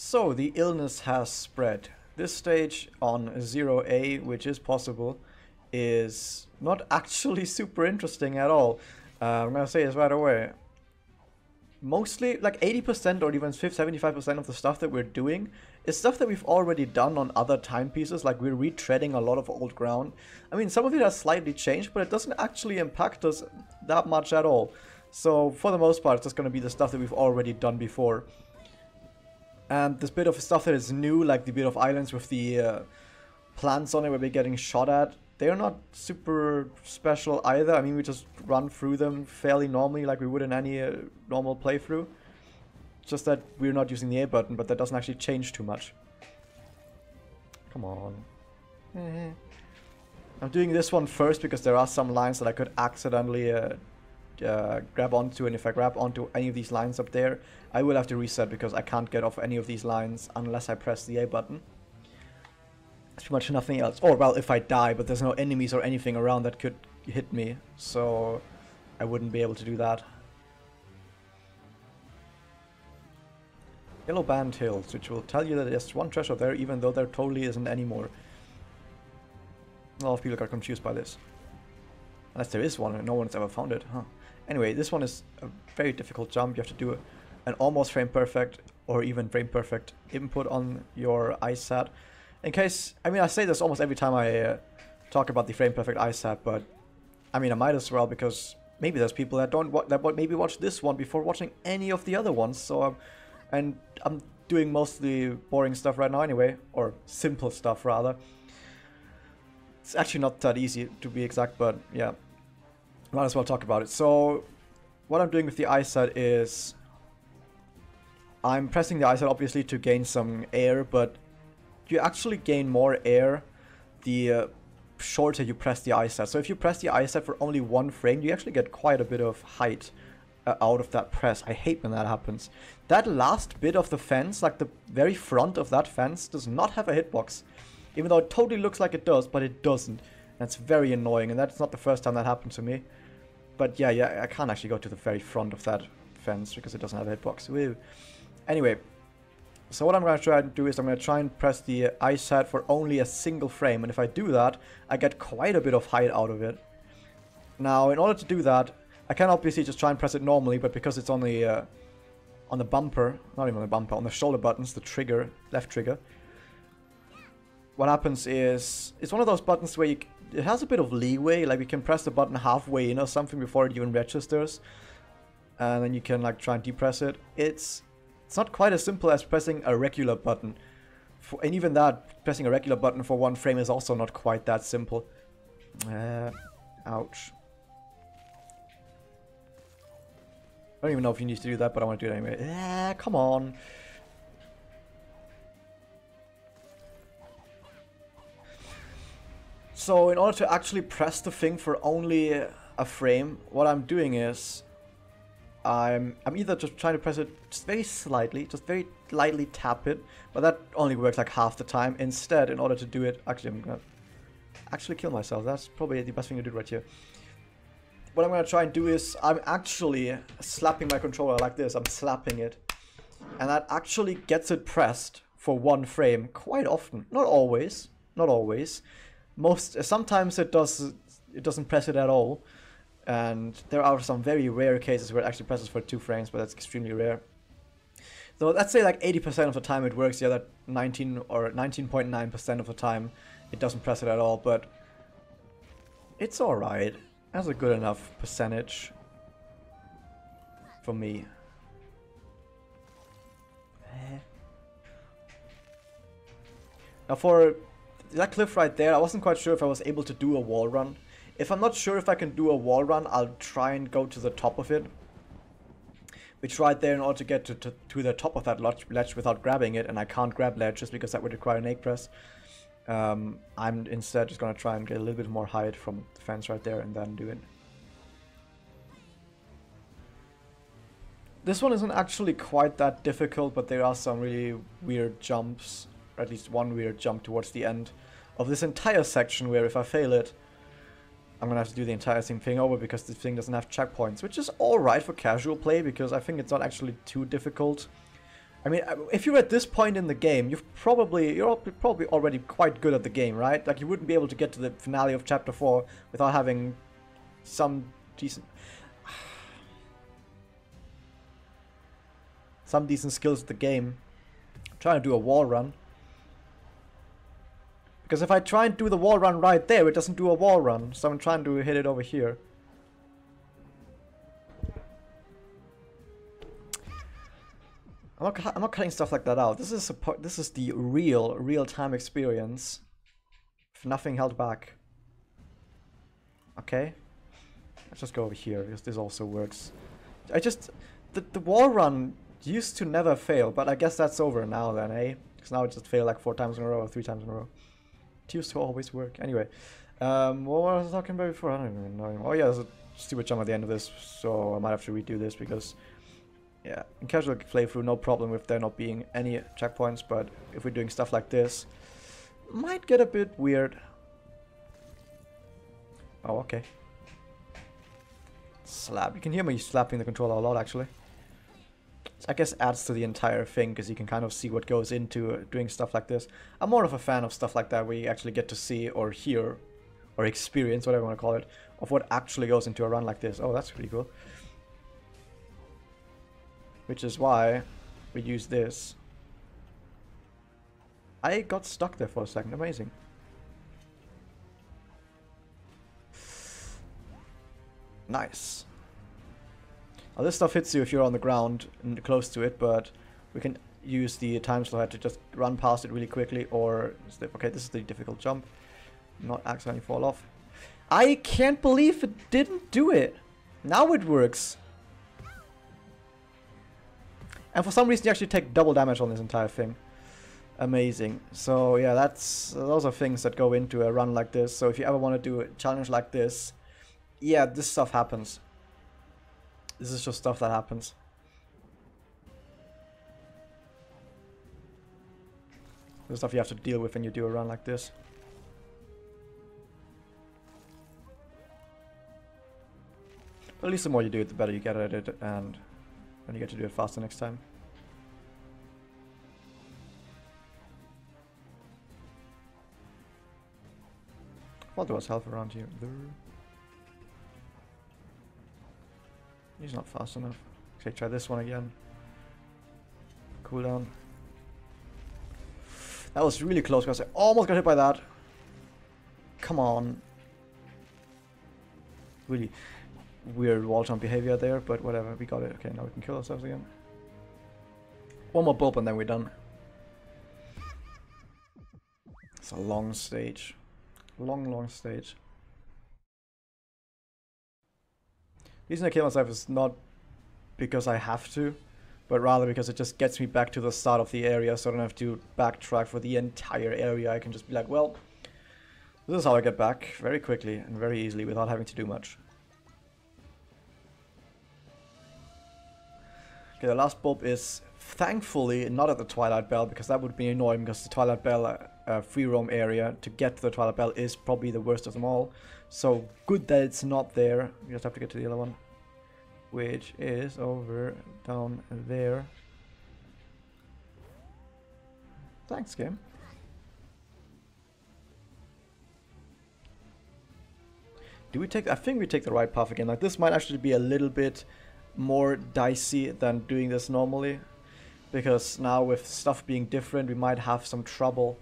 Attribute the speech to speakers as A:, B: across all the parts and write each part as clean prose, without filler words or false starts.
A: So the illness has spread. This stage on 0A, which is possible, is not actually super interesting at all. I'm gonna say this right away. Mostly, like 80% or even 75% of the stuff that we're doing is stuff that we've already done on other timepieces, like we're retreading a lot of old ground. I mean, some of it has slightly changed, but it doesn't actually impact us that much at all. So, for the most part, it's just gonna be the stuff that we've already done before. And this bit of stuff that is new, like the bit of islands with the plants on it where we're getting shot at, they're not super special either. I mean, we just run through them fairly normally like we would in any normal playthrough. Just that we're not using the A button, but that doesn't actually change too much. Come on. I'm doing this one first because there are some lines that I could accidentally grab onto, and if I grab onto any of these lines up there, I will have to reset because I can't get off any of these lines unless I press the A button. There's pretty much nothing else. Or, well, if I die, but there's no enemies or anything around that could hit me, so I wouldn't be able to do that. Yellow Band Hills, which will tell you that there's one treasure there, even though there totally isn't anymore. A lot of people got confused by this. Unless there is one and no one's ever found it, huh? Anyway, this one is a very difficult jump. You have to do an almost frame perfect or even frame perfect input on your ISAT. In case, I mean, I say this almost every time I talk about the frame perfect ISAT, but I mean, I might as well because maybe there's people that maybe watch this one before watching any of the other ones. So, and I'm doing mostly boring stuff right now anyway, or simple stuff rather. It's actually not that easy to be exact, but yeah. Might as well talk about it. So, what I'm doing with the ISAT is I'm pressing the ISAT obviously to gain some air, but you actually gain more air the shorter you press the ISAT. So if you press the ISAT for only one frame, you actually get quite a bit of height out of that press. I hate when that happens. That last bit of the fence, like the very front of that fence, does not have a hitbox. Even though it totally looks like it does, but it doesn't. That's very annoying, and that's not the first time that happened to me. But yeah, I can't actually go to the very front of that fence because it doesn't have a hitbox. Woo. Anyway, so what I'm going to try and do is I'm going to try and press the ISAT for only a single frame, and if I do that, I get quite a bit of height out of it. Now, in order to do that, I can obviously just try and press it normally, but because it's on the bumper, not even on the bumper, on the shoulder buttons, the trigger, left trigger, what happens is, it's one of those buttons where it has a bit of leeway, like you can press the button halfway in or something before it even registers, and then you can like try and depress it. It's not quite as simple as pressing a regular button, and even that, pressing a regular button for one frame is also not quite that simple. Ouch. I don't even know if you need to do that, but I want to do it anyway. Come on. So in order to actually press the thing for only a frame, what I'm doing is I'm either just trying to press it just very slightly, just very lightly tap it, but that only works like half the time. Instead, in order to do it, actually I'm gonna actually kill myself. That's probably the best thing to do right here. What I'm gonna try and do is I'm actually slapping my controller like this. I'm slapping it, and that actually gets it pressed for one frame quite often. Not always, not always. Sometimes it doesn't press it at all, and there are some very rare cases where it actually presses for 2 frames, but that's extremely rare. So let's say like 80% of the time it works, the other 19 or 19.9% of the time it doesn't press it at all, but it's alright. That's a good enough percentage for me. Now for that cliff right there, I wasn't quite sure if I was able to do a wall run. If I'm not sure if I can do a wall run, I'll try and go to the top of it. Which right there, in order to get to the top of that ledge without grabbing it, and I can't grab ledges because that would require an egg press, I'm instead just going to try and get a little bit more height from the fence right there and then do it. This one isn't actually quite that difficult, but there are some really weird jumps. Or at least one weird jump towards the end of this entire section where if I fail it, I'm gonna have to do the entire same thing over because this thing doesn't have checkpoints, which is alright for casual play because I think it's not actually too difficult. I mean, if you're at this point in the game, you're probably already quite good at the game, right? Like, you wouldn't be able to get to the finale of Chapter 4 without having some decent... some decent skills at the game. I'm trying to do a wall run. Because if I try and do the wall run right there, it doesn't do a wall run. So I'm trying to hit it over here. I'm not cutting stuff like that out. This is the real-time experience. With nothing held back. Okay. Let's just go over here, because this also works. The wall run used to never fail, but I guess that's over now then, eh? Because now it just failed like 4 times in a row or 3 times in a row. It used to always work. Anyway. What was I talking about before? I don't even know anymore. Oh yeah, there's a stupid jump at the end of this, so I might have to redo this because... yeah, in casual playthrough, no problem with there not being any checkpoints, but if we're doing stuff like this, might get a bit weird. Oh, okay. Slap. You can hear me slapping the controller a lot, actually. So I guess adds to the entire thing, because you can kind of see what goes into doing stuff like this. I'm more of a fan of stuff like that, where you actually get to see or hear, or experience, whatever you want to call it, of what actually goes into a run like this. Oh, that's pretty cool. Which is why we use this. I got stuck there for a second. Amazing. Nice. Now this stuff hits you if you're on the ground and close to it, but we can use the time slot to just run past it really quickly, or... okay, this is the difficult jump. Not accidentally fall off. I can't believe it didn't do it. Now it works. And for some reason you actually take double damage on this entire thing. Amazing. So yeah, those are things that go into a run like this. So if you ever want to do a challenge like this, yeah, this stuff happens. This is just stuff that happens. The stuff you have to deal with when you do a run like this. But at least the more you do it, the better you get at it, and then you get to do it faster next time. Well, there was health around here. He's not fast enough. Okay, try this one again. Cooldown. That was really close, guys. I almost got hit by that. Come on. Really weird wall jump behavior there, but whatever, we got it. Okay, now we can kill ourselves again. One more bulb and then we're done. It's a long stage. Long stage. The reason I kill myself is not because I have to, but rather because it just gets me back to the start of the area, so I don't have to backtrack for the entire area. I can just be like, well, this is how I get back very quickly and very easily without having to do much. Okay, the last bulb is thankfully not at the Twilight Bell, because that would be annoying, because the Twilight Bell free roam area to get to the Twilight Bell is probably the worst of them all. So good that it's not there. We just have to get to the other one, which is over down there. Thanks, game. Do we take... I think we take the right path again. Like, this might actually be a little bit more dicey than doing this normally, because now with stuff being different, we might have some trouble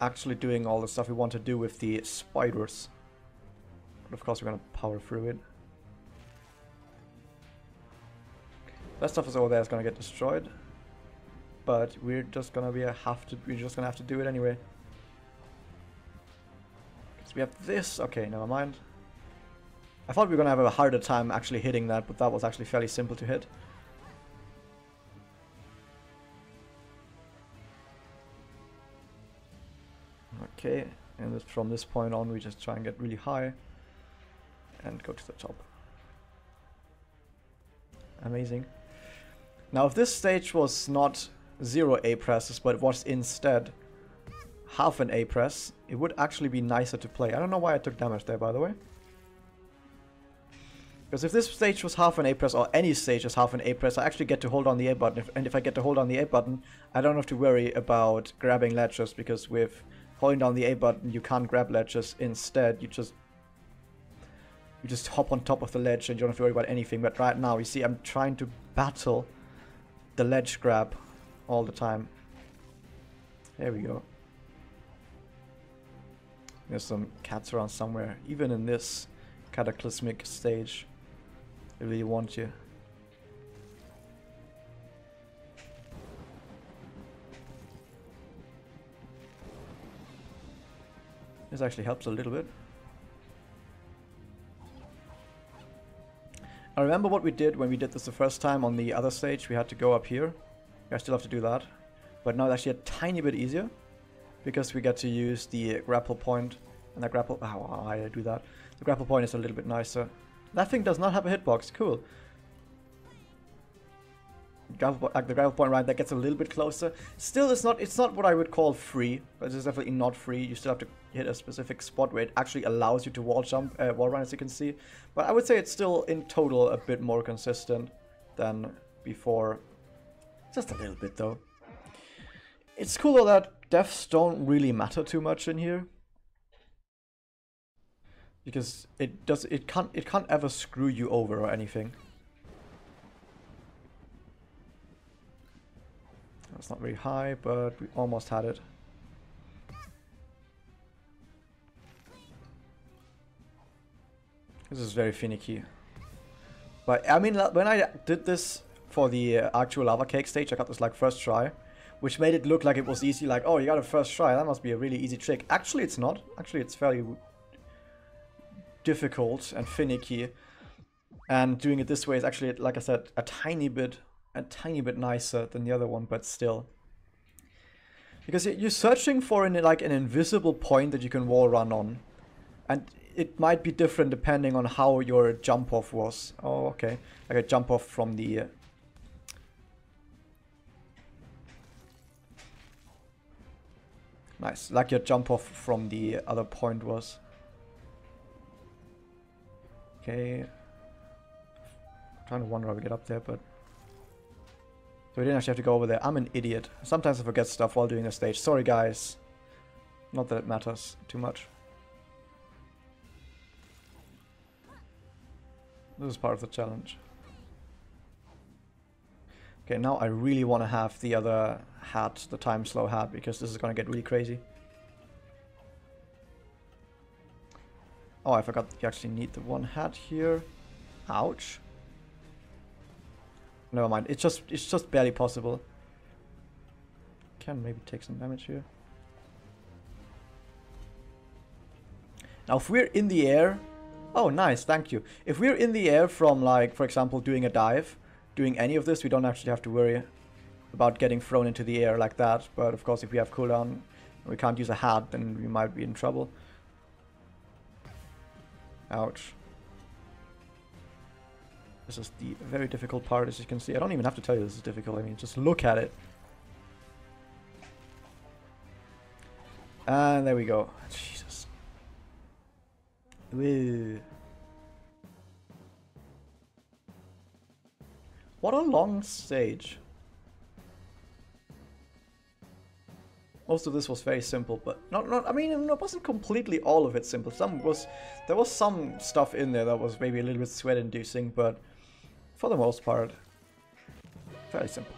A: actually doing all the stuff we want to do with the spiders. But of course we're gonna power through it. That stuff is over there is gonna get destroyed, but we're just gonna have to do it anyway. Because we have this. Okay, never mind. I thought we were gonna have a harder time actually hitting that, but that was actually fairly simple to hit. Okay, and from this point on we just try and get really high and go to the top. Amazing. Now if this stage was not 0 A presses, but it was instead half an A press, it would actually be nicer to play. I don't know why I took damage there, by the way. Because if this stage was half an A press, or any stage is half an A press, I actually get to hold on the A button. And if I get to hold on the A button, I don't have to worry about grabbing ledges, because with holding down the A button, you can't grab ledges. Instead, you just hop on top of the ledge and you don't have to worry about anything. But right now, you see, I'm trying to battle the ledge grab all the time. There we go. There's some cats around somewhere, even in this cataclysmic stage. They really want you. This actually helps a little bit. I remember what we did when we did this the first time on the other stage. We had to go up here. I still have to do that. But now it's actually a tiny bit easier, because we get to use the grapple point. And the grapple... Oh, why did I do that? The grapple point is a little bit nicer. That thing does not have a hitbox. Cool. The grapple point right there gets a little bit closer. Still, it's not what I would call free. But it's definitely not free. You still have to hit a specific spot where it actually allows you to wall run, as you can see. But I would say it's still, in total, a bit more consistent than before. Just a little bit, though. It's cool, though, that deaths don't really matter too much in here. Because it can't ever screw you over or anything. That's not very high, but we almost had it. This is very finicky. But I mean, when I did this for the actual lava cake stage, I got this like first try, which made it look like it was easy. Like, oh, you got a first try, that must be a really easy trick. Actually, it's not. Actually, it's fairly difficult and finicky. And doing it this way is actually, like I said, a tiny bit nicer than the other one, but still. Because you're searching for an invisible point that you can wall run on. And it might be different depending on how your jump off was. Oh, okay. Like a jump off from the... Nice. Like your jump off from the other point was. Okay. I'm trying to wonder how we get up there, but... So we didn't actually have to go over there. I'm an idiot. Sometimes I forget stuff while doing a stage. Sorry, guys. Not that it matters too much. This is part of the challenge. Okay, now I really want to have the other hat, the time slow hat, because this is going to get really crazy. Oh, I forgot you actually need the one hat here. Ouch. Never mind. It's just barely possible. Can maybe take some damage here. Now, if we're in the air... Oh, nice, thank you. If we're in the air from, like, for example, doing a dive, doing any of this, we don't actually have to worry about getting thrown into the air like that. But, of course, if we have cooldown and we can't use a hat, then we might be in trouble. Ouch. This is the very difficult part, as you can see. I don't even have to tell you this is difficult. I mean, just look at it. And there we go. Jesus. Woo. What a long stage. Most of this was very simple, but I mean, it wasn't completely all of it simple. There was some stuff in there that was maybe a little bit sweat-inducing, but for the most part, very simple.